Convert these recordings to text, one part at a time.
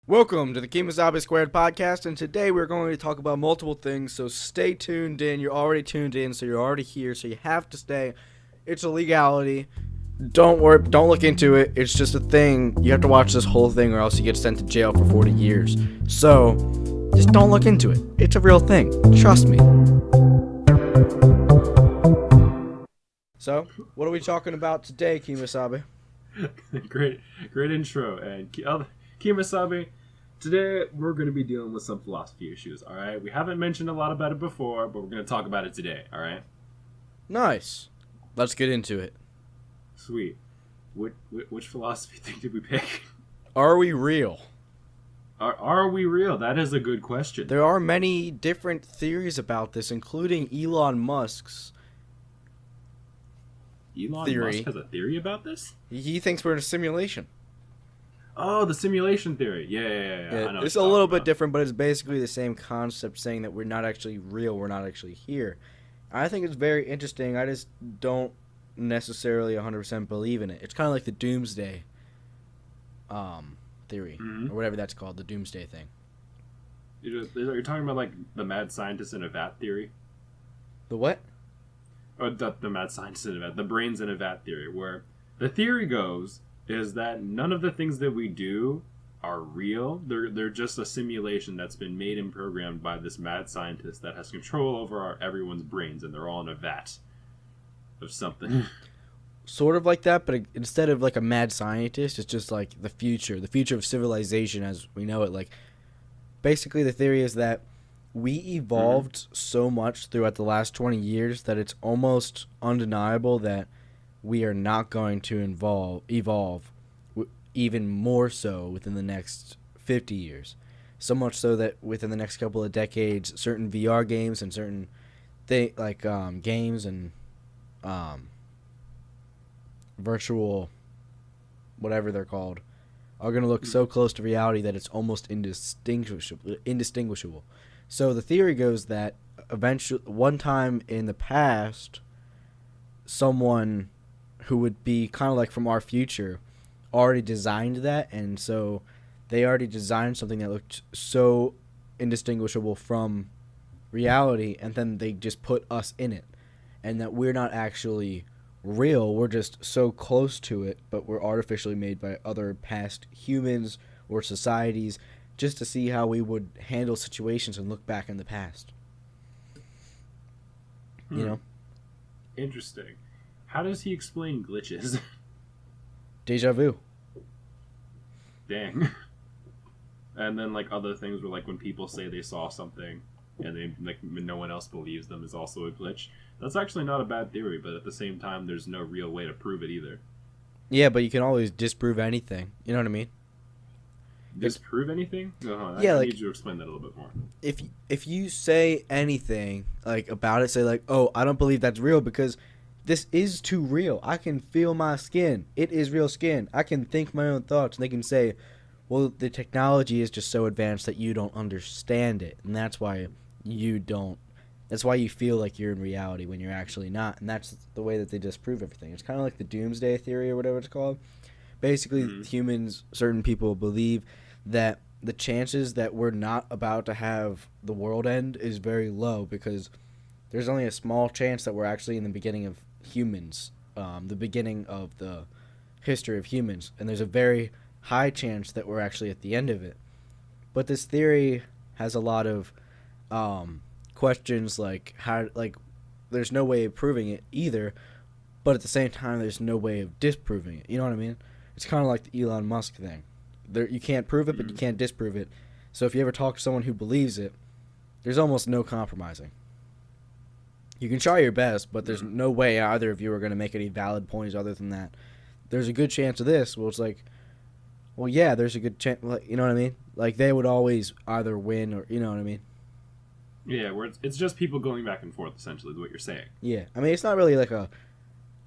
Welcome to the Kemosabe Squared podcast, and today we're going to talk about multiple things, so stay tuned in. You're already tuned in, so you're already here, so you have to stay. It's a legality. Don't worry, don't look into it. It's just a thing. You have to watch this whole thing or else you get sent to jail for 40 years. So, just don't look into it. It's a real thing. Trust me. So, what are we talking about today, Kemosabe? Great intro. And Kemosabe, today we're going to be dealing with some philosophy issues, alright? We haven't mentioned a lot about it before, but we're going to talk about it today, alright? Nice. Let's get into it. Sweet. Which philosophy thing did we pick? Are we real? Are we real? That is a good question. There are many different theories about this, including Elon Musk's theory. Musk has a theory about this? He thinks we're in a simulation. Oh, the simulation theory. Yeah. I know it's a little bit different, but it's basically the same concept, saying that we're not actually real, we're not actually here. I think it's very interesting. I just don't necessarily 100% believe in it. It's kind of like the doomsday theory, or whatever that's called, the doomsday thing. You're talking about like the mad scientist in a vat theory? The what? Or the mad scientist in a vat, the brains in a vat theory, where the theory goes is that none of the things that we do are real. They're just a simulation that's been made and programmed by this mad scientist that has control over everyone's brains, and they're all in a vat of something. Sort of like that, but instead of like a mad scientist, it's just like the future of civilization as we know it. Like, basically the theory is that we evolved so much throughout the last 20 years that it's almost undeniable that we are not going to evolve even more so within the next 50 years. So much so that within the next couple of decades, certain VR games and certain games and virtual whatever they're called are going to look so close to reality that it's almost indistinguishable. So the theory goes that eventually, one time in the past, someone who would be kind of like from our future already designed that, and so they already designed something that looked so indistinguishable from reality, and then they just put us in it, and that we're not actually real, we're just so close to it, but we're artificially made by other past humans or societies just to see how we would handle situations and look back in the past. You know? Interesting. How does he explain glitches? Deja vu. Dang. And then like other things were like when people say they saw something and they like no one else believes them is also a glitch. That's actually not a bad theory, but at the same time there's no real way to prove it either. Yeah, but you can always disprove anything. You know what I mean? Disprove anything? Yeah, I like, need you to explain that a little bit more. If you say anything like about it, say like, oh, I don't believe that's real because this is too real. I can feel my skin. It is real skin. I can think my own thoughts. And they can say, well, the technology is just so advanced that you don't understand it. And that's why you don't. That's why you feel like you're in reality when you're actually not. And that's the way that they disprove everything. It's kind of like the doomsday theory or whatever it's called. Basically, humans, certain people believe that the chances that we're not about to have the world end is very low because there's only a small chance that we're actually in the beginning of humans, the beginning of the history of humans, and there's a very high chance that we're actually at the end of it. But this theory has a lot of questions, like how, like there's no way of proving it either, but at the same time there's no way of disproving it. You know what I mean? It's kind of like the Elon Musk thing. You can't prove it, but you can't disprove it. So if you ever talk to someone who believes it, there's almost no compromising. You can try your best, but there's no way either of you are going to make any valid points other than that. There's a good chance of this. Well, it's like, well, yeah, there's a good chance. You know what I mean? Like, they would always either win or, you know what I mean? Yeah, where it's just people going back and forth, essentially, is what you're saying. Yeah. I mean, it's not really like a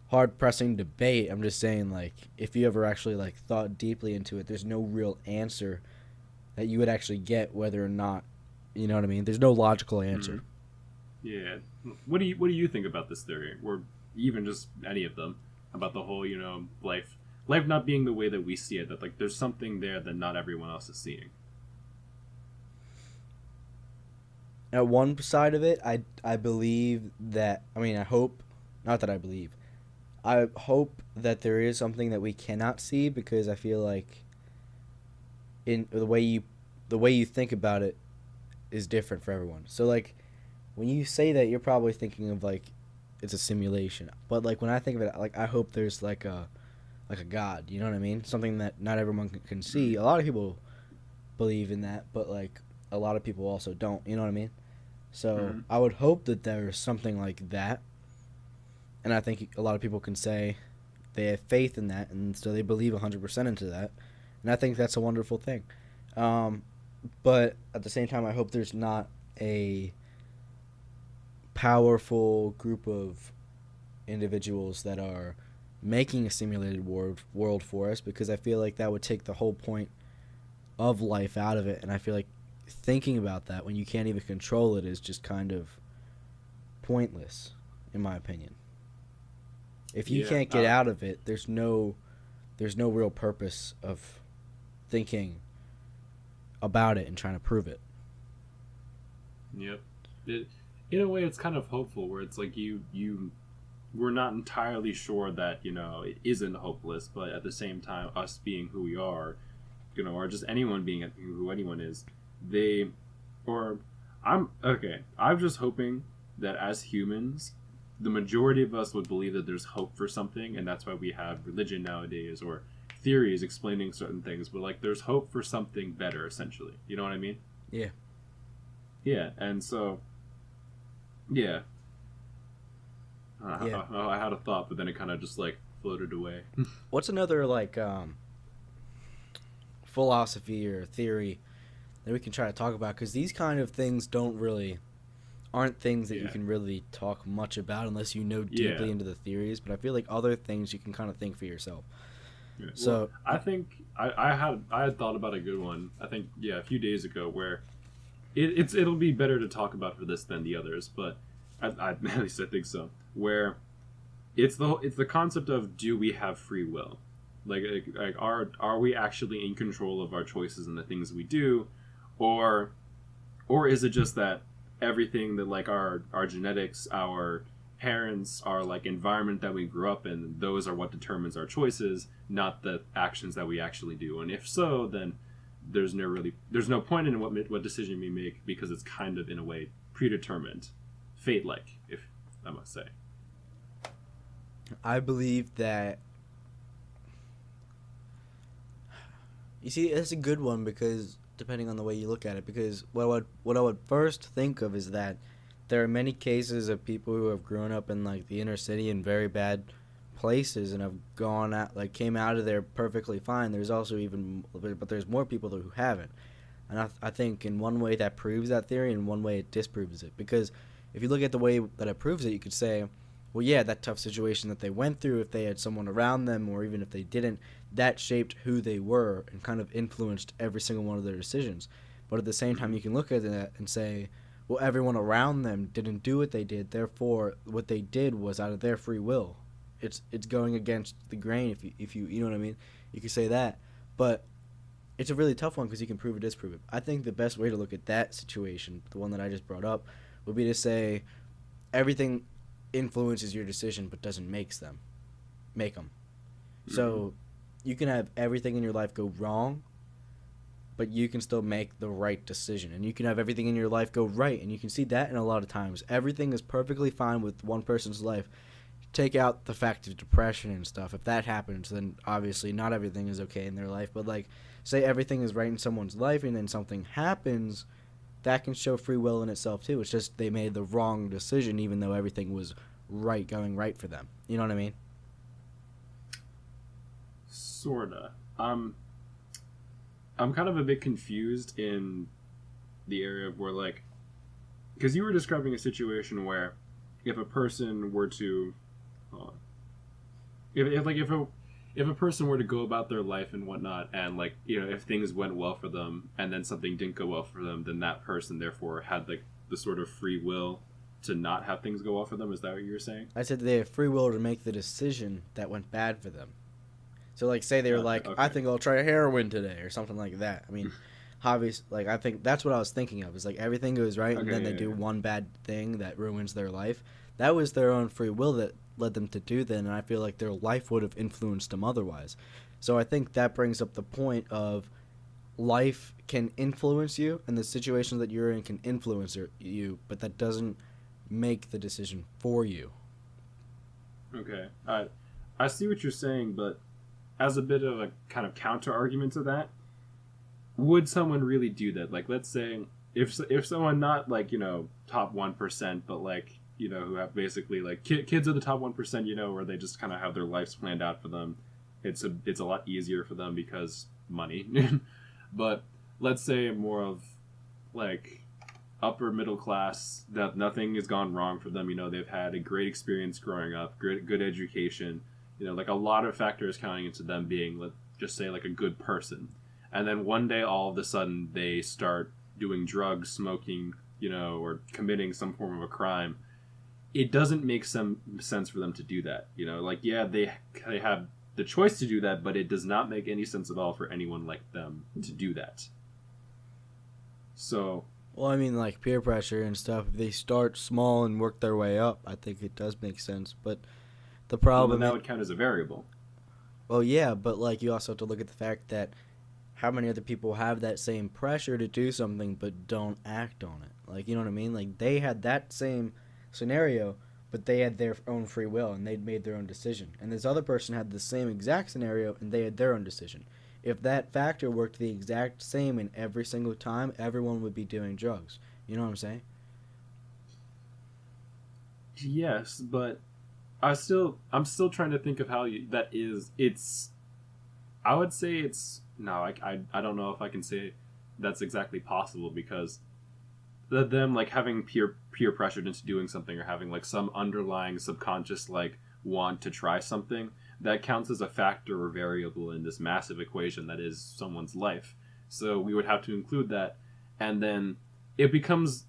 hard-pressing debate. I'm just saying, like, if you ever actually, like, thought deeply into it, there's no real answer that you would actually get whether or not, you know what I mean? There's no logical answer. Yeah. What do you think about this theory, or even just any of them, about the whole, life not being the way that we see it, that, like, there's something there that not everyone else is seeing? at one side of it, I believe that, I mean, I hope, not that I believe, I hope that there is something that we cannot see, because I feel like in the way you think about it is different for everyone. So like when you say that, you're probably thinking of like it's a simulation. But like when I think of it, like I hope there's like a god. You know what I mean? Something that not everyone can see. A lot of people believe in that, but like a lot of people also don't. You know what I mean? So Mm-hmm. I would hope that there's something like that, and I think a lot of people can say they have faith in that, and so they believe 100% into that, and I think that's a wonderful thing. Um, but at the same time, I hope there's not a powerful group of individuals that are making a simulated world for us, because I feel like that would take the whole point of life out of it, and I feel like thinking about that when you can't even control it is just kind of pointless, in my opinion. If you Yeah. can't get out of it, there's no real purpose of thinking about it and trying to prove it. Yep. It, in a way, it's kind of hopeful, where it's like you we're not entirely sure that it isn't hopeless, but at the same time, us being who we are, or just anyone being who anyone is, they or I'm okay. I'm just hoping that as humans, the majority of us would believe that there's hope for something, and that's why we have religion nowadays, or theories explaining certain things. But like, there's hope for something better, essentially. You know what I mean? Yeah. Yeah. And so, yeah, Yeah. I had a thought, but then it kind of just like floated away. What's another like philosophy or theory that we can try to talk about, because these kind of things aren't things that you Yeah. can really talk much about unless you know Yeah. deeply into the theories, but I feel like other things you can kind of think for yourself. Yeah. Well, So I think I had thought about a good one. I think, yeah, a few days ago, where it'll be better to talk about for this than the others, but at least I think so. Where it's the concept of, do we have free will? Like are we actually in control of our choices and the things we do, or is it just that everything that, like, our genetics, our parents, our like environment that we grew up in, those are what determines our choices, not the actions that we actually do? And if so, then there's no point in what decision we make, because it's kind of, in a way, predetermined, fate like, if I must say. I believe that, you see, it's a good one, because depending on the way you look at it, because what I would first think of is that there are many cases of people who have grown up in like the inner city in very bad places and have gone out, like came out of there perfectly fine. There's also but there's more people who haven't, and I think in one way that proves that theory, and one way it disproves it, because if you look at the way that it proves it, you could say, well, yeah, that tough situation that they went through, if they had someone around them, or even if they didn't, that shaped who they were and kind of influenced every single one of their decisions. But at the same time, Mm-hmm. you can look at that and say, well, everyone around them didn't do what they did, therefore what they did was out of their free will. It's going against the grain, if you you know what I mean. You could say that, but it's a really tough one, because you can prove or disprove it. I think the best way to look at that situation, the one that I just brought up, would be to say everything influences your decision but doesn't make them. Mm-hmm. So you can have everything in your life go wrong, but you can still make the right decision. And you can have everything in your life go right, and you can see that in a lot of times. Everything is perfectly fine with one person's life. Take out the fact of depression and stuff. If that happens, then obviously not everything is okay in their life. But like, say everything is right in someone's life, and then something happens, that can show free will in itself too. It's just they made the wrong decision, even though everything was right, going right for them. You know what I mean? Sorta. I'm kind of a bit confused in the area of where, like, because you were describing a situation where, if a person were to, hold on, if a person were to go about their life and whatnot, and, like, if things went well for them and then something didn't go well for them, then that person therefore had, like, the sort of free will to not have things go well for them. Is that what you were saying? I said they have free will to make the decision that went bad for them. So, like, say they were Gotcha. like, I Okay. think I'll try heroin today, or something like that. I mean, obvious, like I think that's what I was thinking of. Is like everything goes right, and then Okay, they yeah, do yeah. one bad thing that ruins their life. That was their own free will that led them to do that, and I feel like their life would have influenced them otherwise. So I think that brings up the point of life can influence you, and the situation that you're in can influence you, but that doesn't make the decision for you. Okay. I see what you're saying, but as a bit of a kind of counter argument to that, would someone really do that? Like, let's say if someone not like top 1%, but like who have basically like kids of the top 1%, where they just kind of have their lives planned out for them. It's a lot easier for them because money. But let's say more of like upper middle class that nothing has gone wrong for them. They've had a great experience growing up, good education. Like a lot of factors counting into them being, let's just say, like a good person. And then one day, all of a sudden, they start doing drugs, smoking, or committing some form of a crime. It doesn't make some sense for them to do that. Like, yeah, they have the choice to do that, but it does not make any sense at all for anyone like them to do that. So, Well, I mean, like peer pressure and stuff. If they start small and work their way up, I think it does make sense. But the well, then problem, that would count as a variable. well, yeah, but like you also have to look at the fact that how many other people have that same pressure to do something but don't act on it. Like, you know what I mean? Like they had that same scenario, but they had their own free will and they'd made their own decision. And this other person had the same exact scenario and they had their own decision. If that factor worked the exact same in every single time, everyone would be doing drugs. You know what I'm saying? Yes, but I'm still trying to think of how that is. I would say it's no. I don't know if I can say that's exactly possible because them like having peer pressured into doing something or having like some underlying subconscious like want to try something that counts as a factor or variable in this massive equation that is someone's life. So we would have to include that, and then it becomes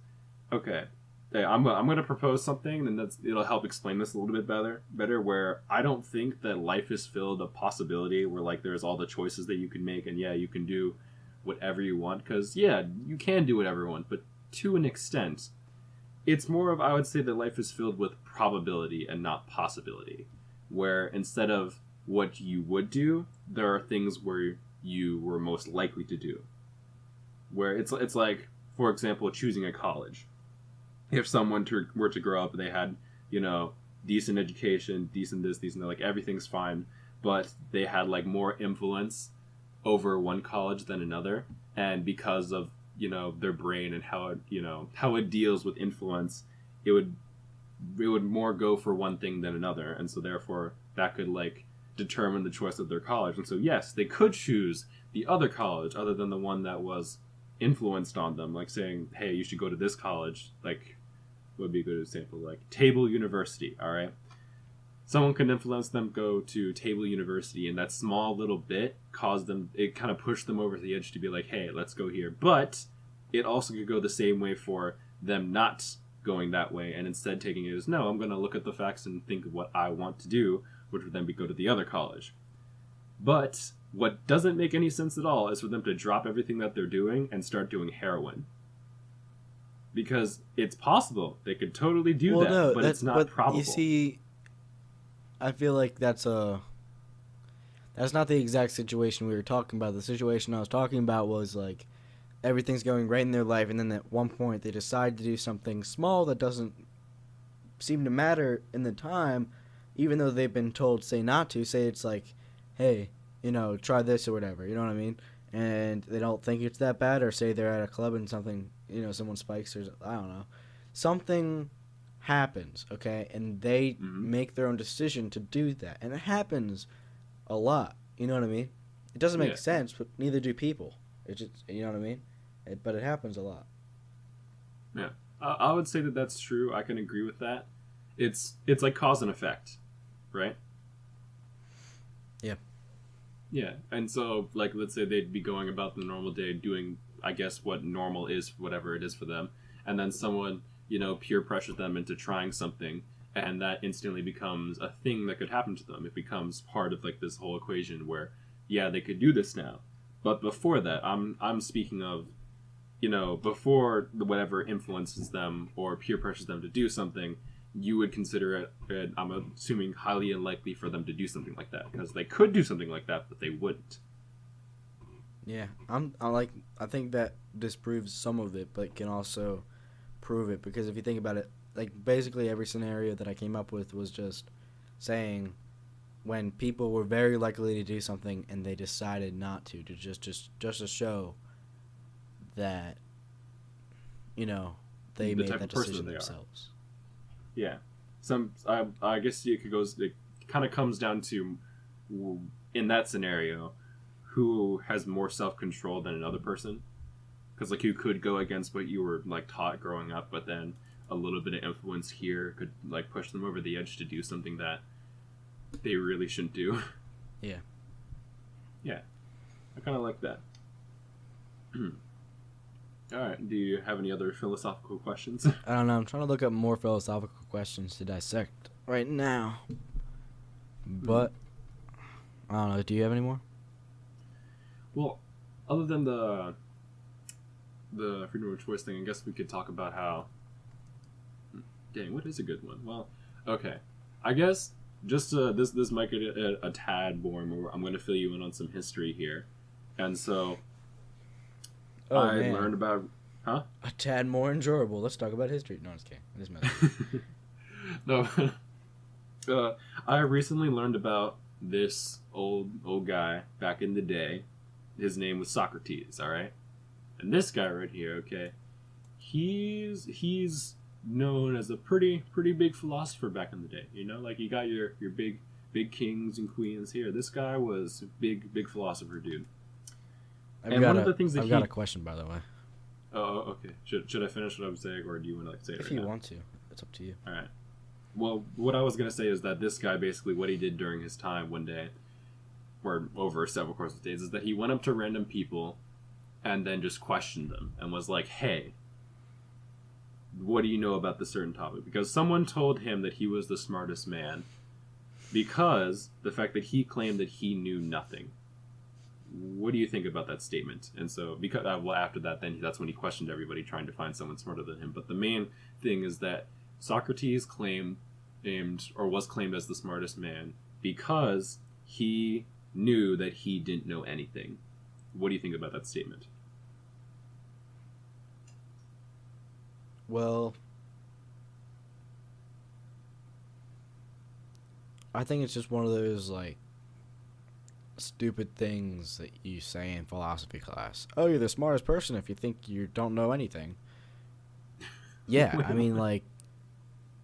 okay. Hey, I'm going to propose something, and it'll help explain this a little bit better. Where I don't think that life is filled of possibility, where like there's all the choices that you can make, and yeah, you can do whatever you want. Because yeah, you can do whatever you want, but to an extent, it's more of I would say that life is filled with probability and not possibility. Where instead of what you would do, there are things where you were most likely to do. Where it's like, for example, choosing a college. If someone were to grow up and they had, decent education, decent this, decent that, like everything's fine, but they had like more influence over one college than another, and because of their brain and how it deals with influence, it would more go for one thing than another, and so therefore that could like determine the choice of their college. And so yes, they could choose the other college other than the one that was influenced on them, like saying, hey, you should go to this college, like would be a good example, like Table University. All right, someone can influence them go to Table University, and that small little bit caused them, it kind of pushed them over the edge to be like, hey, let's go here. But it also could go the same way for them not going that way and instead taking it as, no, I'm going to look at the facts and think of what I want to do, which would then be go to the other college. But what doesn't make any sense at all is for them to drop everything that they're doing and start doing heroin, because it's possible they could totally do Well, that, no, but it's not probable. You see, I feel like that's not the exact situation we were talking about. The situation I was talking about was like everything's going right in their life, and then at one point they decide to do something small that doesn't seem to matter in the time, even though they've been told say not to. Say it's like, hey, try this or whatever. You know what I mean? And they don't think it's that bad, or say they're at a club and something, someone spikes or I don't know, something happens, okay, and they make their own decision to do that, and it happens a lot. You know what I mean? It doesn't make sense, but neither do people. It's just, you know what I mean? But it happens a lot. Yeah, I would say that that's true. I can agree with that. It's like cause and effect, right? Yeah. Yeah, and so like let's say they'd be going about the normal day doing, I guess, what normal is, whatever it is for them, and then someone peer pressures them into trying something, and that instantly becomes a thing that could happen to them. It becomes part of like this whole equation where, yeah, they could do this now, But before that, I'm speaking of, before whatever influences them or peer pressures them to do something, you would consider it, I'm assuming, highly unlikely for them to do something like that, because they could do something like that, but they wouldn't. Yeah, I think that disproves some of it, but can also prove it, because if you think about it, like basically every scenario that I came up with was just saying when people were very likely to do something and they decided not to just to show that they The made type that of person decision that they are. themselves. Yeah. I guess it kind of comes down to, in that scenario, who has more self-control than another person. Because, like, you could go against what you were, like, taught growing up, but then a little bit of influence here could, like, push them over the edge to do something that they really shouldn't do. Yeah. Yeah. I kind of like that. Alright, do you have any other philosophical questions? I don't know. I'm trying to look up more philosophical questions to dissect right now. But I don't know. Do you have any more? Well, other than the freedom of choice thing, I guess we could talk about how... Dang, what is a good one? Well, okay. I guess just this might get a tad boring. I'm going to fill you in on some history here. And so... learned about... Huh? A tad more enjoyable. Let's talk about history. No, I'm just kidding. I just meant No. I recently learned about this old guy back in the day. His name was Socrates, alright? And this guy right here, okay, he's known as a pretty big philosopher back in the day. Like, you got your big kings and queens here. This guy was a big philosopher, dude. I've got a question, by the way. Oh, okay. Should I finish what I was saying, or do you want to say it if right you now? want to? It's up to you. All right. Well, what I was going to say is that this guy, basically what he did during his time one day, or over several course of days, is that he went up to random people and then just questioned them and was like, hey, what do you know about this certain topic? Because someone told him that he was the smartest man because the fact that he claimed that he knew nothing. What do you think about that statement? And so, because after that, then that's when he questioned everybody, trying to find someone smarter than him. But the main thing is that Socrates was claimed as the smartest man because he knew that he didn't know anything. What do you think about that statement? Well, I think it's just one of those, like, stupid things that you say in philosophy class. Oh, you're the smartest person if you think you don't know anything. Yeah, I mean, like,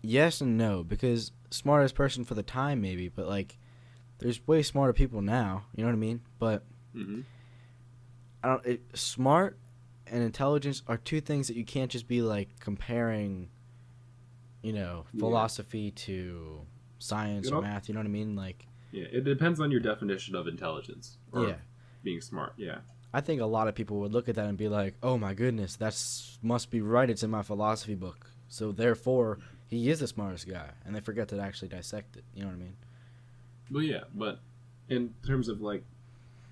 yes and no, because smartest person for the time, maybe, but, like, there's way smarter people now, you know what I mean? But smart and intelligence are two things that you can't just be, like, comparing, philosophy to science or math, you know what I mean? Like, yeah, it depends on your definition of intelligence or being smart. Yeah, I think a lot of people would look at that and be like, "Oh my goodness, must be right. It's in my philosophy book, so therefore he is the smartest guy," and they forget to actually dissect it. You know what I mean? Well, yeah, but in terms of, like,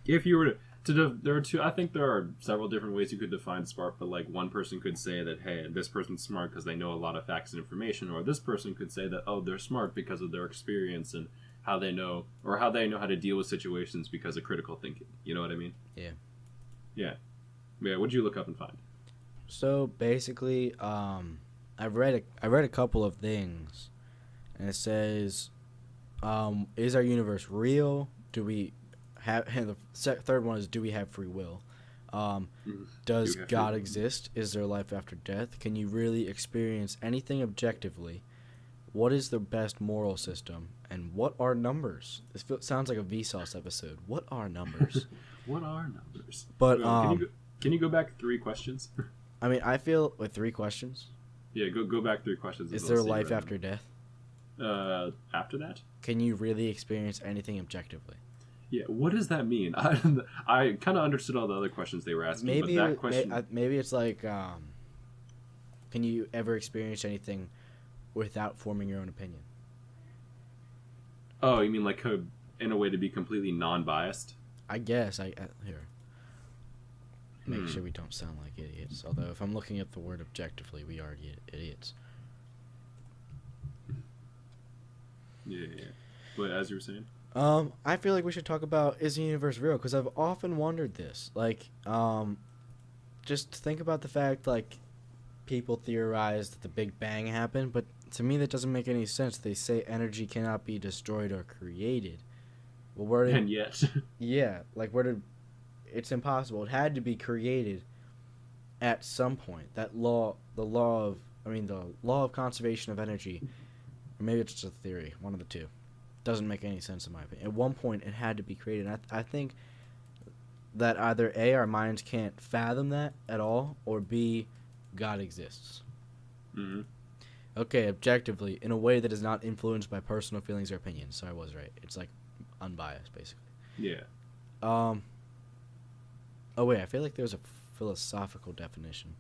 if you were there are two. I think there are several different ways you could define smart. But, like, one person could say that, hey, this person's smart because they know a lot of facts and information, or this person could say that, oh, they're smart because of their experience and how they know how to deal with situations because of critical thinking. You know what I mean? Yeah. Yeah. What'd you look up and find? So basically, I read a couple of things, and it says, is our universe real? Do we have? And the third one is, do we have free will? Does God exist? Is there life after death? Can you really experience anything objectively? What is the best moral system? And what are numbers? This sounds like a Vsauce episode. What are numbers? What are numbers? But can you go back 3 questions? I mean, I feel with 3 questions. Yeah, go back 3 questions. Is there life after death? After that? Can you really experience anything objectively? Yeah, what does that mean? I kind of understood all the other questions they were asking. Maybe but that question... maybe it's like, can you ever experience anything without forming your own opinion? Oh, you mean like in a way to be completely non-biased? I guess. Here. make sure we don't sound like idiots. Although, if I'm looking at the word objectively, we are idiots. Yeah. But as you were saying? I feel like we should talk about, is the universe real? Because I've often wondered this. Like, just think about the fact, like, people theorize that the Big Bang happened, but to me that doesn't make any sense. They say energy cannot be destroyed or created. Well, where did... And yet... Yeah, like, where did... It's impossible. It had to be created at some point. The law of conservation of energy, or maybe it's just a theory, one of the two. Doesn't make any sense in my opinion. At one point, it had to be created. I think that either A, our minds can't fathom that at all, or B, God exists. Mm-hmm. Okay, objectively, in a way that is not influenced by personal feelings or opinions. So I was right. It's like unbiased, basically. Yeah. Oh wait, I feel like there's a philosophical definition.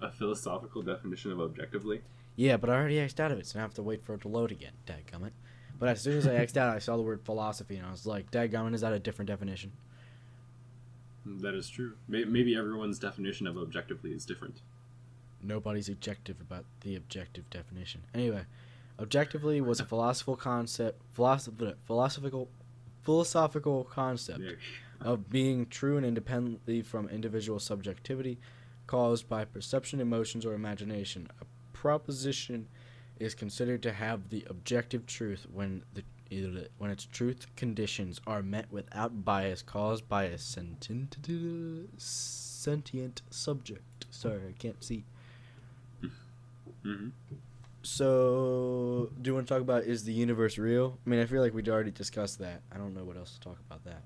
A philosophical definition of objectively? Yeah, but I already X'd out of it, so I have to wait for it to load again. Dadgummit. But as soon as I X'd out, I saw the word philosophy, and I was like, dadgummit, is that a different definition? That is true. Maybe everyone's definition of objectively is different. Nobody's objective about the objective definition. Anyway, objectively was a philosophical concept of being true and independently from individual subjectivity caused by perception, emotions, or imagination. A proposition is considered to have the objective truth when its truth conditions are met without bias caused by a sentient subject. Sorry, I can't see. Mm-hmm. So, do you want to talk about, is the universe real? I mean, I feel like we'd already discussed that. I don't know what else to talk about that.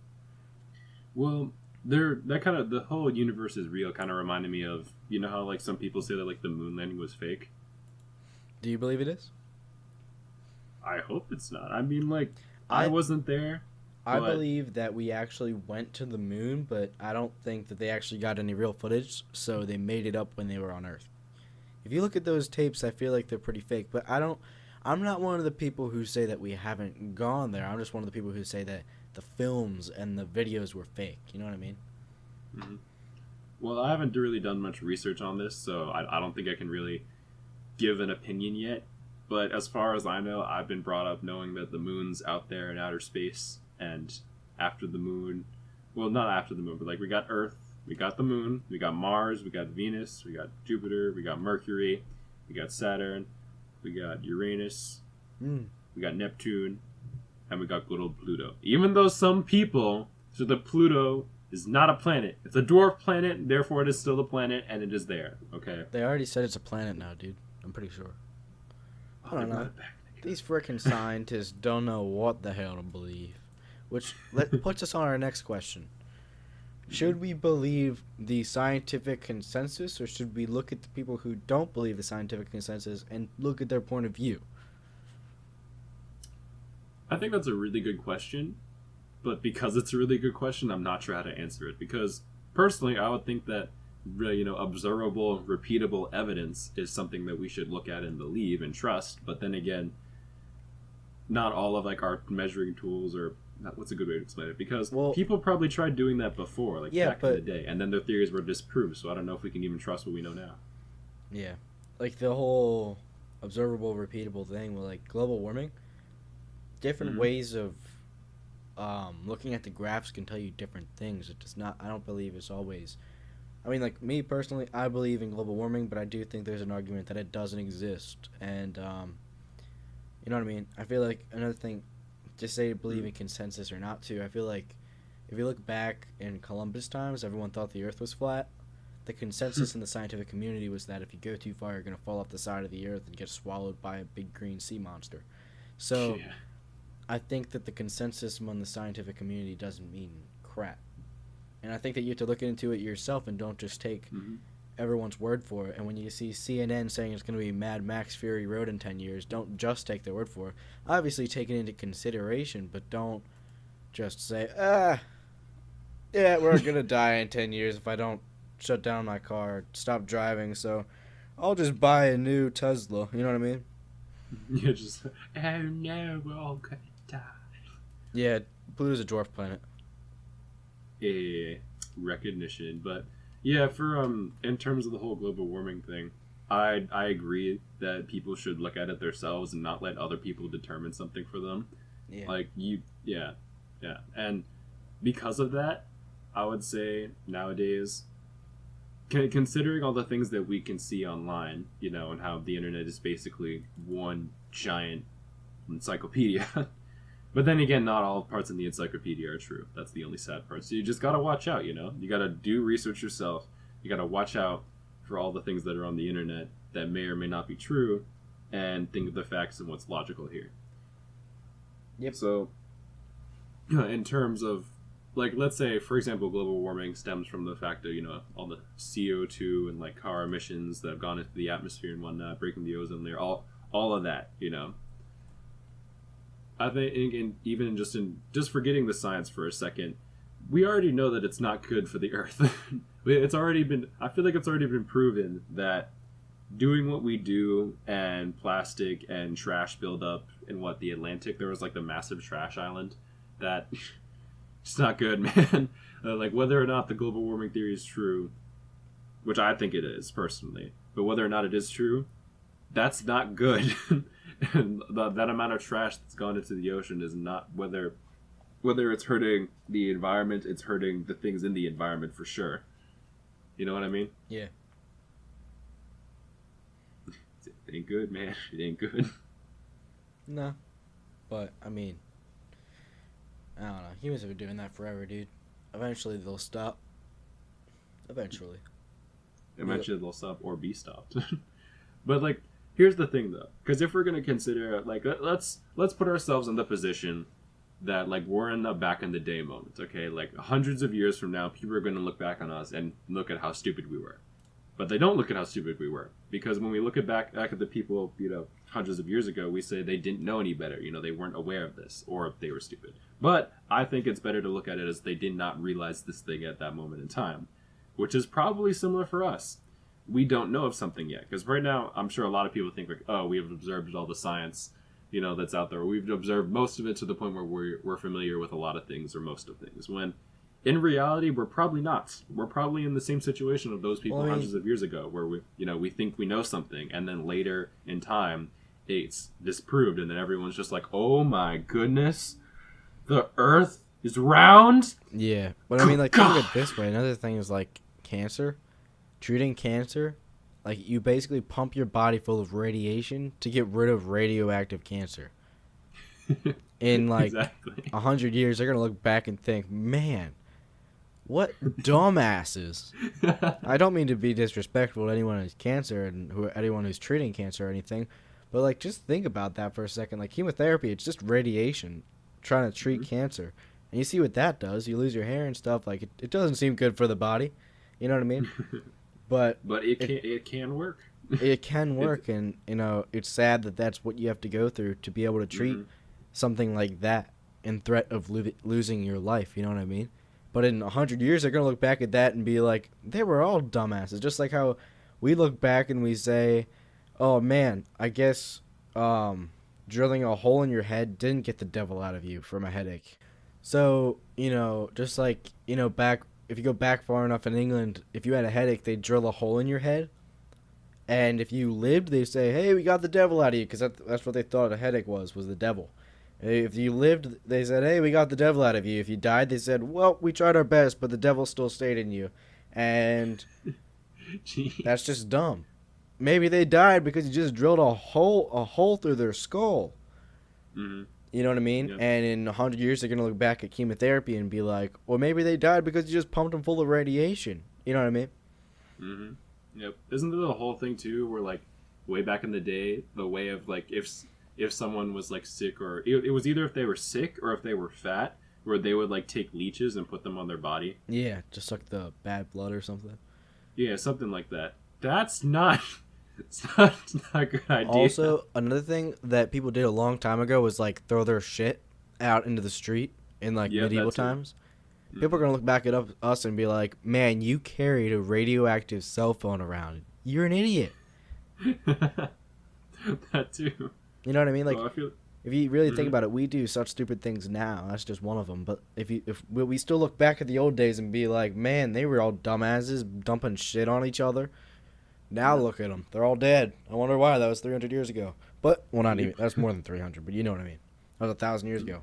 Well, the whole universe is real kind of reminded me of, you know how like some people say that like the moon landing was fake? Do you believe it is? I hope it's not. I mean, like, I wasn't there. I believe that we actually went to the moon, but I don't think that they actually got any real footage, so they made it up when they were on Earth. If you look at those tapes, I feel like they're pretty fake, but I'm not one of the people who say that we haven't gone there. I'm just one of the people who say that the films and the videos were fake. You know what I mean? Mm-hmm. Well, I haven't really done much research on this, so I don't think I can really give an opinion yet. But as far as I know, I've been brought up knowing that the moon's out there in outer space, and after the moon, well, not after the moon, but like we got Earth, we got the moon, we got Mars, we got Venus, we got Jupiter, we got Mercury, we got Saturn, we got Uranus, we got Neptune, and we got good old Pluto. Even though some people say that Pluto is not a planet, it's a dwarf planet, therefore it is still a planet, and it is there. Okay. They already said it's a planet now, dude. I'm pretty sure. I don't know. These frickin' scientists don't know what the hell to believe. Which puts us on our next question. Should we believe the scientific consensus, or should we look at the people who don't believe the scientific consensus and look at their point of view? I think that's a really good question, but because it's a really good question, I'm not sure how to answer it. Because personally, I would think that observable, repeatable evidence is something that we should look at and believe and trust. But then again, not all of like our measuring tools or what's a good way to explain it? Because people probably tried doing that before, like back in the day, and then their theories were disproved. So I don't know if we can even trust what we know now. Yeah, like the whole observable, repeatable thing with like global warming. Different ways of looking at the graphs can tell you different things. It does not. I don't believe it's always. I mean, like, me personally, I believe in global warming, but I do think there's an argument that it doesn't exist. And, you know what I mean? I feel like another thing, just say you believe in consensus or not to, I feel like if you look back in Columbus times, everyone thought the Earth was flat. The consensus in the scientific community was that if you go too far, you're going to fall off the side of the Earth and get swallowed by a big green sea monster. So, I think that the consensus among the scientific community doesn't mean crap. And I think that you have to look into it yourself and don't just take everyone's word for it. And when you see CNN saying it's going to be Mad Max Fury Road in 10 years, don't just take their word for it. Obviously take it into consideration, but don't just say, yeah, we're going to die in 10 years if I don't shut down my car, stop driving, so I'll just buy a new Tesla. You know what I mean? Yeah, just, oh no, we're all going to die. Yeah, Pluto's a dwarf planet. Yeah. recognition. But yeah, for in terms of the whole global warming thing, I agree that people should look at it themselves and not let other people determine something for them. Yeah. Like yeah, yeah, and because of that, I would say nowadays, considering all the things that we can see online, and how the internet is basically one giant encyclopedia. But then again, not all parts in the encyclopedia are true. That's the only sad part. So you just gotta watch out, You gotta do research yourself. You gotta watch out for all the things that are on the internet that may or may not be true, and think of the facts and what's logical here. Yep. So, in terms of, like, let's say, for example, global warming stems from the fact that, all the CO2 and, like, car emissions that have gone into the atmosphere and whatnot, breaking the ozone layer, all of that, I think, and even just forgetting the science for a second, we already know that it's not good for the Earth. I feel like it's already been proven that doing what we do, and plastic and trash buildup in the Atlantic, there was like the massive trash island that it's not good, man. Like, whether or not the global warming theory is true, which I think it is personally, but whether or not it is true, that's not good. And that amount of trash that's gone into the ocean is not, whether it's hurting the environment, it's hurting the things in the environment for sure. You know what I mean? Yeah. It ain't good, man. It ain't good. No. But, I mean, I don't know. Humans have been doing that forever, dude. Eventually they'll stop. Eventually They'll stop or be stopped. But, like, here's the thing, though. Because if we're going to consider, like, let's put ourselves in the position that, like, we're in the back in the day moment, okay? Like, hundreds of years from now, people are going to look back on us and look at how stupid we were. But they don't look at how stupid we were. Because when we look back at the people, hundreds of years ago, we say they didn't know any better. They weren't aware of this, or they were stupid. But I think it's better to look at it as they did not realize this thing at that moment in time, which is probably similar for us. We don't know of something yet. Because right now, I'm sure a lot of people think, like, oh, we have observed all the science, that's out there. We've observed most of it to the point where we're familiar with a lot of things, or most of things. When in reality, we're probably not. We're probably in the same situation of those people hundreds of years ago, where we think we know something, and then later in time, it's disproved, and then everyone's just like, "Oh my goodness, the Earth is round." Yeah, but I mean, like, think of it this way. Another thing is, like, cancer. Treating cancer, like, you basically pump your body full of radiation to get rid of radioactive cancer. In, like, 100 years, they're gonna look back and think, man, what dumbasses. I don't mean to be disrespectful to anyone who has cancer and anyone who's treating cancer or anything, but, like, just think about that for a second. Like, chemotherapy, it's just radiation trying to treat cancer. And you see what that does. You lose your hair and stuff. Like, it doesn't seem good for the body. You know what I mean? But it can work. It can work, and, it's sad that that's what you have to go through to be able to treat something like that in threat of losing your life. You know what I mean? But in 100 years, they're going to look back at that and be like, they were all dumbasses. Just like how we look back and we say, oh, man, I guess drilling a hole in your head didn't get the devil out of you from a headache. So, just like, back, if you go back far enough in England, if you had a headache, they'd drill a hole in your head. And if you lived, they'd say, hey, we got the devil out of you, because that's what they thought a headache was the devil. If you lived, they said, hey, we got the devil out of you. If you died, they said, well, we tried our best, but the devil still stayed in you. And that's just dumb. Maybe they died because you just drilled a hole through their skull. Mm-hmm. You know what I mean? Yep. And in 100 years, they're going to look back at chemotherapy and be like, well, maybe they died because you just pumped them full of radiation. You know what I mean? Mm-hmm. Yep. Isn't there the whole thing, too, where, like, way back in the day, the way of, like, if someone was, like, sick, or it was either if they were sick or if they were fat, where they would, like, take leeches and put them on their body. Yeah, just suck the bad blood or something. Yeah, something like that. That's not... It's not a good idea. Also, another thing that people did a long time ago was, like, throw their shit out into the street in, like, medieval times. People are going to look back at us and be like, man, you carried a radioactive cell phone around. You're an idiot. That too. You know what I mean? Like, If you really think Mhm. about it, we do such stupid things now. That's just one of them. But if we still look back at the old days and be like, man, they were all dumbasses dumping shit on each other. Now Yeah. look at them. They're all dead. I wonder why. That was 300 years ago. But, well, not even. Yep. That's more than 300, but you know what I mean. That was 1,000 years ago.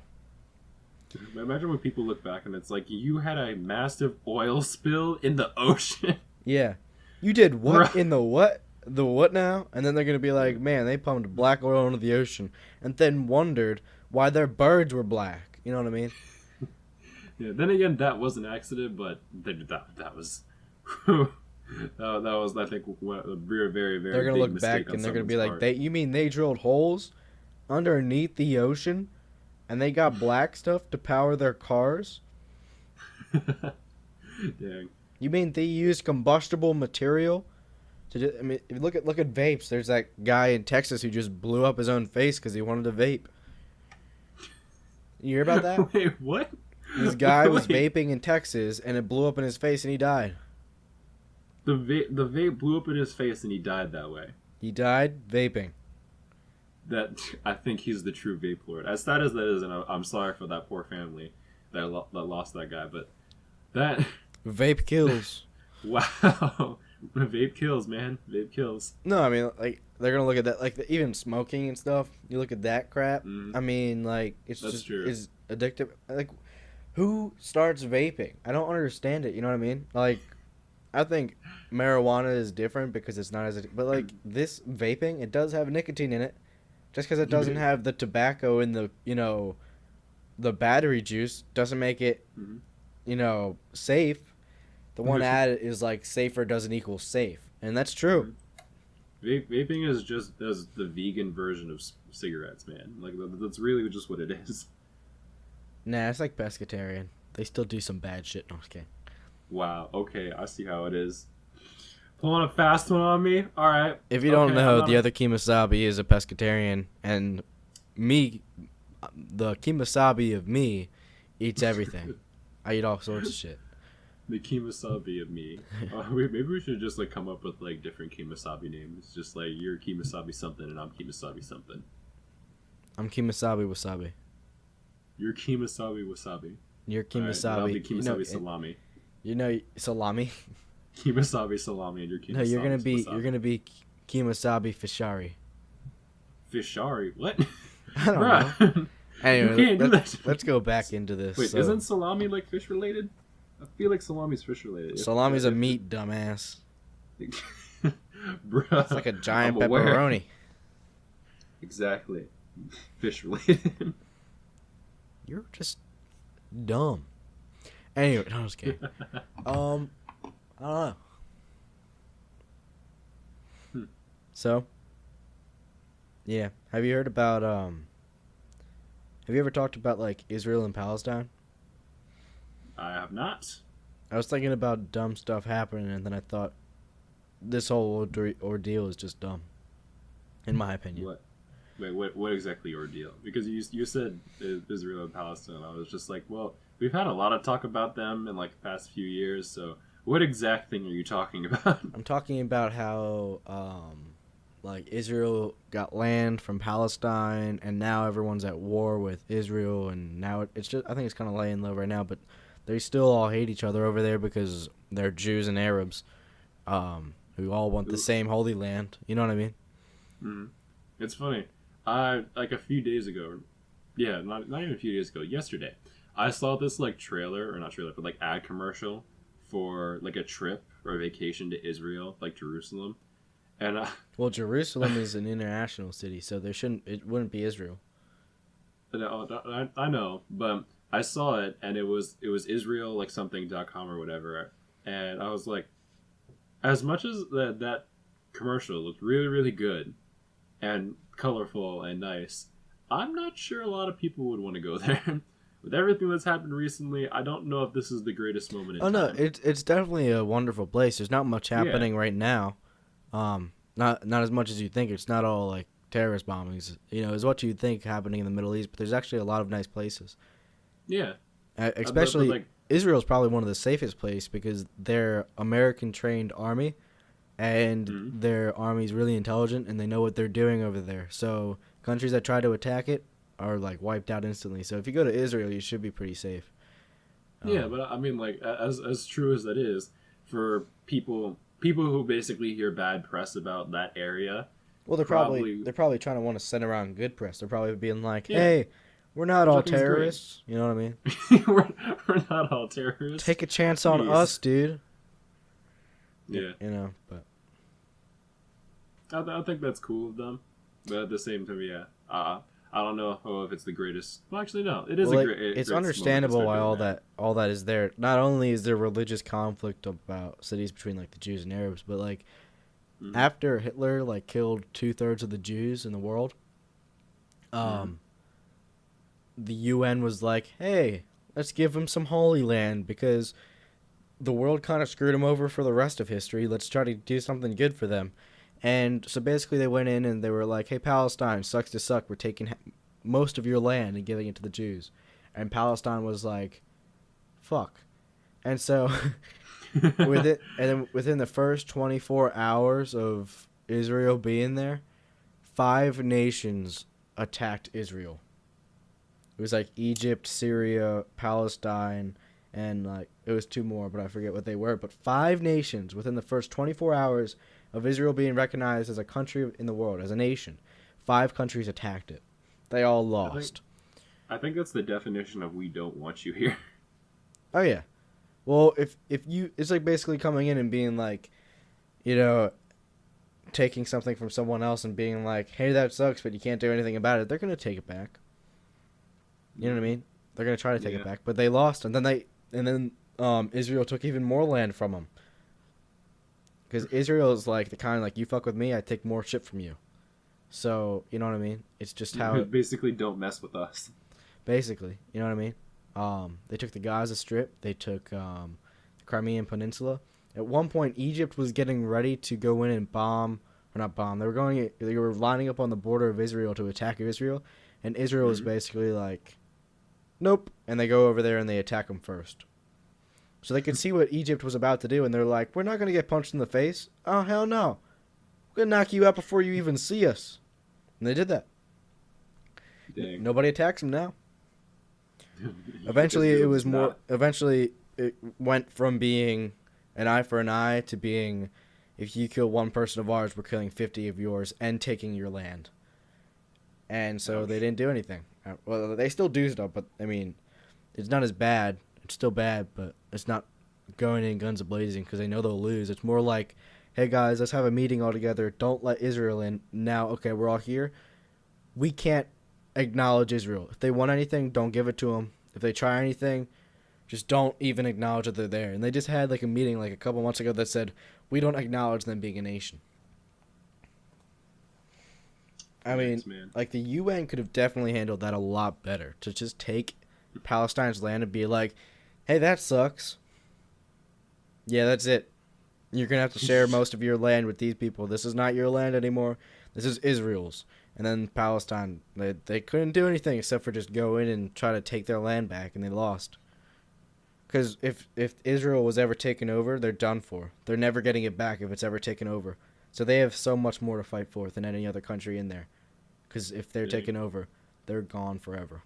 Imagine when people look back and it's like you had a massive oil spill in the ocean. Yeah. You did what Right. in the what? The what now? And then they're going to be like, man, they pumped black oil into the ocean. And then wondered why their birds were black. You know what I mean? Yeah. Then again, that was an accident, but that was that was I think a very very They're going to big look mistake back on and they're going to be someone's like, you mean they drilled holes underneath the ocean and they got black stuff to power their cars? part. Dang. You mean they used combustible material to I mean, if you look at vapes. There's that guy in Texas who just blew up his own face because he wanted to vape. You hear about that? Wait, what? This guy was Wait. vaping in Texas and it blew up in his face and he died. The vape blew up in his face and he died that way. He died vaping. That I think he's the true vape lord. As sad as that is, and I'm sorry for that poor family that lost that guy, but that Vape kills. wow, vape kills, man. Vape kills. No, I mean, like, they're gonna look at that, like, even smoking and stuff. You look at that crap. Mhm. I mean, like, it's That's just true. is addictive. Like, who starts vaping? I don't understand it. You know what I mean? Like, I think marijuana is different because it's not as, but like this vaping, it does have nicotine in it. Just because it doesn't have the tobacco in the, the battery juice doesn't make it, Mhm. safe. The one ad is like safer doesn't equal safe, and that's true. Vaping is just as the vegan version of cigarettes, man. Like that's really just what it is. Nah, it's like pescatarian. They still do some bad shit. No, I'm just kidding. Wow. Okay, I see how it is. Pulling a fast one on me. All right. If you don't Okay, know, I'm the not- other Kemosabe is a pescatarian, and me, the Kemosabe of me, eats everything. I eat all sorts of shit. The Kemosabe of me. Maybe we should just like come up with like different Kemosabe names. Just like you're Kemosabe something and I'm Kemosabe something. I'm Kemosabe Wasabi. You're Kemosabe Wasabi. You're All right, and I'll Kemosabe. be Kemosabe Salami. Salami. Kemosabe Salami and you're Kemosabe No, you're gonna be Wasabi. Kemosabe Fishari. Fishari. What? I don't know. Bruh. Anyway, You can't do that. let's go back into this. Wait, So, isn't salami like fish related? I feel like salami's fish related. salami's a meat, dumbass. Bruh. It's like a giant I'm aware. pepperoni. Exactly. Fish related. You're just dumb. Anyway, no, I was kidding. I don't know. Hmm. So, yeah. Have you heard about have you ever talked about like Israel and Palestine? I have not. I was thinking about dumb stuff happening, and then I thought this whole ordeal is just dumb, in my opinion. What? Wait, what exactly ordeal? Because you said Israel and Palestine. I was just like, well, we've had a lot of talk about them in like the past few years. So, what exact thing are you talking about? I'm talking about how like Israel got land from Palestine, and now everyone's at war with Israel, and now it's just, I think it's kind of laying low right now, but they still all hate each other over there because they're Jews and Arabs, who all want the same Holy Land. You know what I mean? Mm-hmm. It's funny. I like a few days ago, yeah, not even a few days ago. Yesterday, I saw this like trailer or not trailer, but like ad commercial for like a trip or a vacation to Israel, like Jerusalem, and Well, Jerusalem is an international city, so it wouldn't be Israel. I know, but I saw it and it was Israel like something.com or whatever, and I was like, as much as that commercial looked really really good and colorful and nice, I'm not sure a lot of people would want to go there. With everything that's happened recently, I don't know if this is the greatest moment in time. No, it's definitely a wonderful place. There's not much happening right now. Not as much as you think. It's not all like terrorist bombings. Is what you think happening in the Middle East, but there's actually a lot of nice places. Yeah. Especially but, like, Israel's probably one of the safest places because they're American trained army, and their army's really intelligent and they know what they're doing over there. So countries that try to attack it are like wiped out instantly. So if you go to Israel, you should be pretty safe. Yeah, but I mean, like, as true as that is, for people who basically hear bad press about that area, Well, they're probably trying to want to send around good press. They're probably being like, yeah, "Hey, we're not which I all think is great. terrorists." You know what I mean? we're not all terrorists. Take a chance on Jeez. us, dude. Yeah, You know, but I think that's cool of them, but at the same time, yeah, I don't know if it's the greatest. Well, actually, no, it is well, a great. it's great understandable moment to why start doing all that is there. Not only is there religious conflict about cities between like the Jews and Arabs, but like Mhm. after Hitler like killed 2/3 of the Jews in the world, Mhm. the UN was like, "Hey, let's give them some Holy Land because the world kind of screwed them over for the rest of history. Let's try to do something good for them." And so basically, they went in and they were like, "Hey, Palestine, sucks to suck. We're taking most of your land and giving it to the Jews." And Palestine was like, "Fuck." And so within the first 24 hours of Israel being there, 5 nations attacked Israel. It was like Egypt, Syria, Palestine, and like it was 2 more, but I forget what they were. But 5 nations within the first 24 hours of Israel being recognized as a country in the world, as a nation, 5 countries attacked it. They all lost. I think that's the definition of "we don't want you here." Oh yeah. Well, if you, it's like basically coming in and being like, you know, taking something from someone else and being like, "Hey, that sucks, but you can't do anything about it." They're gonna take it back. You know what I mean? They're gonna try to take it back, but they lost, and then Israel took even more land from them. Because Israel is like the kind like, you fuck with me, I take more shit from you. So you know what I mean? It's just how it, Basically, don't mess with us. basically, you know what I mean? They took the Gaza Strip. They took the Crimean Peninsula. At one point, Egypt was getting ready to go in and bomb, or not bomb. They were lining up on the border of Israel to attack Israel, and Israel was basically like, nope. And they go over there and they attack them first. So they could see what Egypt was about to do, and they're like, we're not going to get punched in the face. Oh, hell no. We're going to knock you out before you even see us. And they did that. Dang. Nobody attacks them now. Eventually, it went from being an eye for an eye to being, if you kill one person of ours, we're killing 50 of yours and taking your land. And so they didn't do anything. Well, they still do stuff, but I mean, it's not as bad. It's still bad, but it's not going in guns a-blazing because they know they'll lose. It's more like, hey guys, let's have a meeting all together. Don't let Israel in. Now, okay, we're all here. We can't acknowledge Israel. If they want anything, don't give it to them. If they try anything, just don't even acknowledge that they're there. And they just had like a meeting like a couple months ago that said, we don't acknowledge them being a nation. I mean, like the UN could have definitely handled that a lot better. To just take Palestine's land and be like, hey, that sucks. Yeah, that's it. You're going to have to share most of your land with these people. This is not your land anymore. This is Israel's. And then Palestine, they couldn't do anything except for just go in and try to take their land back, and they lost. Because if Israel was ever taken over, they're done for. They're never getting it back if it's ever taken over. So they have so much more to fight for than any other country in there. Because if they're taken over, they're gone forever.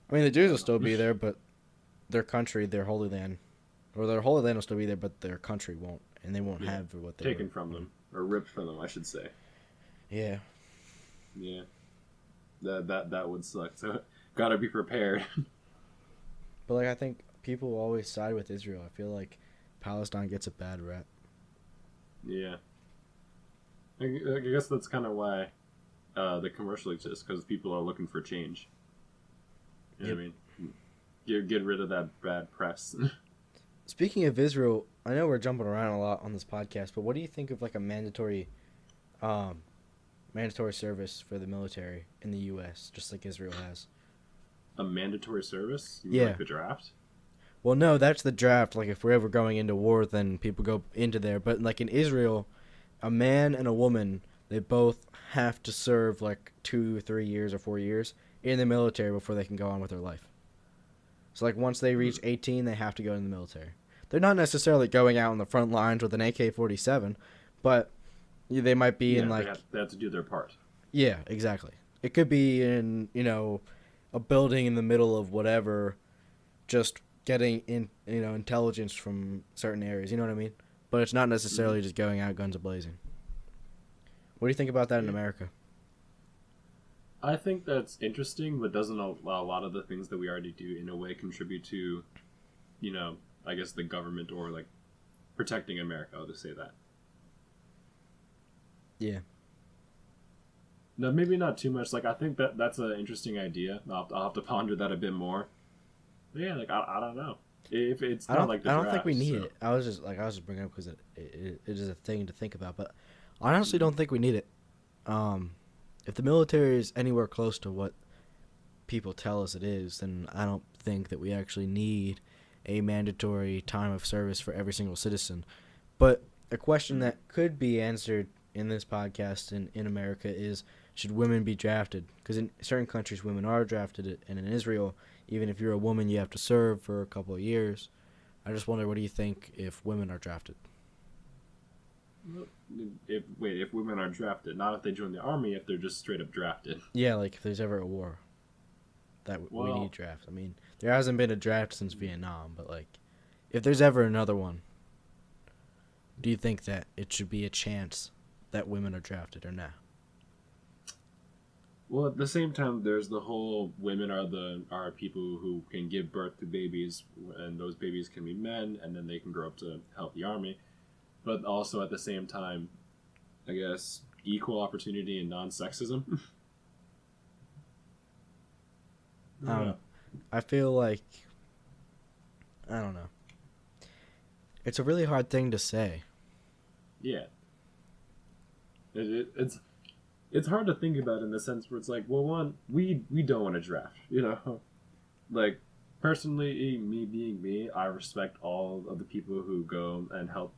I mean, the Jews will still be there, but their country, their Holy Land, or their Holy Land will still be there, but their country won't, and they won't have what they taken from them, or ripped from them, I should say. Yeah. Yeah. That would suck. So, gotta be prepared. But like, I think people always side with Israel. I feel like Palestine gets a bad rep. Yeah. I guess that's kind of why the commercial exists, because people are looking for change. You know what I mean? Get rid of that bad press. Speaking of Israel, I know we're jumping around a lot on this podcast, but what do you think of like a mandatory service for the military in the U.S., just like Israel has? A mandatory service? Yeah. Like the draft? Well, no, that's the draft. Like, if we're ever going into war, then people go into there. But, like, in Israel, a man and a woman, they both have to serve, like, 2, 3 years or 4 years in the military before they can go on with their life. So, like, once they reach 18, they have to go in the military. They're not necessarily going out on the front lines with an AK-47, but they might be in, like... They have to do their part. Yeah, exactly. It could be in, a building in the middle of whatever, just getting intelligence from certain areas. You know what I mean? But it's not Hmm. necessarily just going out guns a blazing. What do you think about that in Yeah. America? I think that's interesting, but doesn't a lot of the things that we already do in a way contribute to, you know, I guess the government or like protecting America. I'll just say that. Yeah. No, maybe not too much. Like I think that's an interesting idea. I'll have to ponder that a bit more. But yeah, like I don't know if it's I not don't. like the I don't think draft. we need So it. I was just bringing it up because it is a thing to think about. But I honestly don't think we need it. Um, if the military is anywhere close to what people tell us it is, then I don't think that we actually need a mandatory time of service for every single citizen. But a question Mhm. that could be answered in this podcast in America is, should women be drafted? Because in certain countries, women are drafted, and in Israel, even if you're a woman, you have to serve for a couple of years. I just wonder, what do you think if women are drafted? if women are drafted, not if they join the army, if they're just straight up drafted. Yeah, like if there's ever a war that we need Well, drafts. I mean, there hasn't been a draft since Vietnam, but like, if there's ever another one, do you think that it should be a chance that women are drafted or not? well, at the same time, there's the whole women are people who can give birth to babies, and those babies can be men, and then they can grow up to help the army. But also at the same time, I guess equal opportunity and non-sexism. I I don't don't know. know. I feel like, I don't know. It's a really hard thing to say. Yeah, it's hard to think about in the sense where it's like, well, one, we don't want to draft, you know. Like personally, me being me, I respect all of the people who go and help,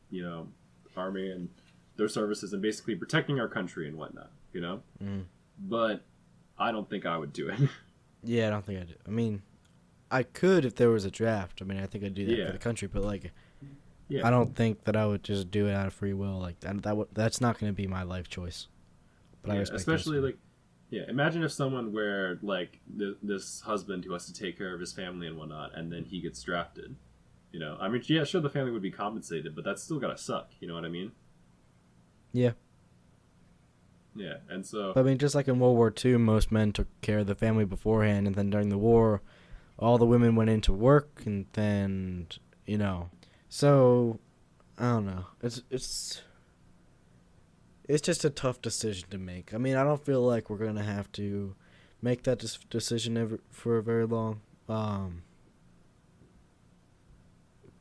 army and their services and basically protecting our country and whatnot, you know. Mm. But I don't think I would do it. Yeah, I don't think I do. I mean, I could if there was a draft. I mean, I think I'd do that for Yeah, the country, but like, yeah, I don't think that I would just do it out of free will. Like that's not going to be my life choice. But I yeah. respect those Especially people. like, yeah. Imagine if someone where like this husband who has to take care of his family and whatnot, and then he gets drafted. You know, I mean, yeah, sure, the family would be compensated, but that's still gotta suck. You know what I mean? Yeah. Yeah, and so But I mean, just like in World War II, most men took care of the family beforehand, and then during the war, all the women went into work, and then, you know. So, I don't know. It's just a tough decision to make. I mean, I don't feel like we're gonna have to make that decision for very long. Um,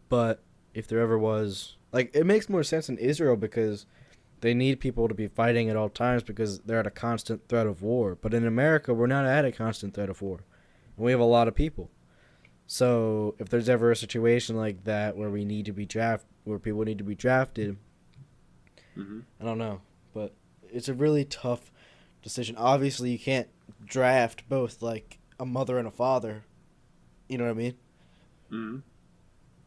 but if there ever was, like, it makes more sense in Israel because they need people to be fighting at all times because they're at a constant threat of war. But in America, we're not at a constant threat of war, and we have a lot of people. So if there's ever a situation like that where where people need to be drafted, hmm I don't know, but it's a really tough decision. Obviously, you can't draft both like a mother and a father. You know what I mean? hmm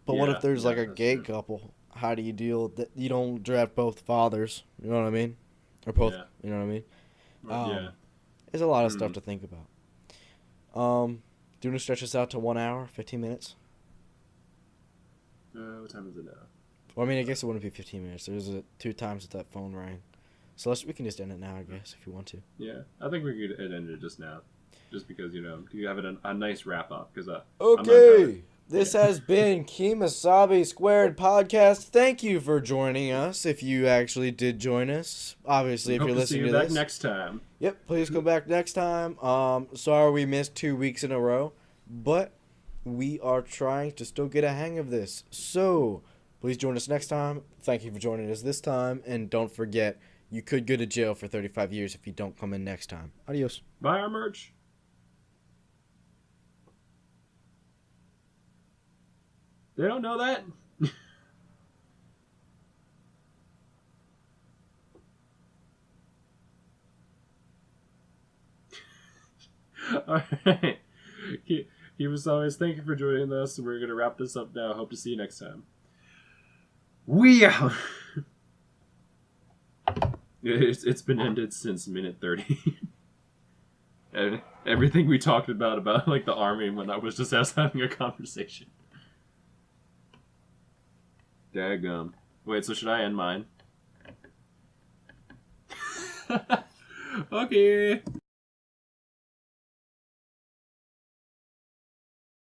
But what if yeah, there's like yeah, a that's gay true. couple? How do you deal with that? You don't draft both fathers. You know what I mean? Or both. Yeah, You know what I mean? yeah. There's a lot of stuff hmm to think about. Do you want to stretch this out to 1 hour, 15 minutes? What time is it now? Well, I mean, I guess it wouldn't be 15 minutes. There's two times that phone rang. So we can just end it now, I guess, if you want to. Yeah, I think we could end it just now, just because you have it a nice wrap up because I'm not entirely. Okay. This Yeah. has been Kemosabe Squared Podcast. Thank you for joining us. If you actually did join us, obviously, We if hope you're to see listening you to back this, next time. yep, please come back next time. Sorry we missed 2 weeks in a row, but we are trying to still get a hang of this. So please join us next time. Thank you for joining us this time, and don't forget, you could go to jail for 35 years if you don't come in next time. Adios. Buy our merch. They don't know that. All right. He was always. Thank you for joining us. We're gonna wrap this up now. Hope to see you next time. We out. It's been ended since minute 30. And everything we talked about like the army and whatnot was just us having a conversation. Daggum. Wait, so should I end mine? Okay.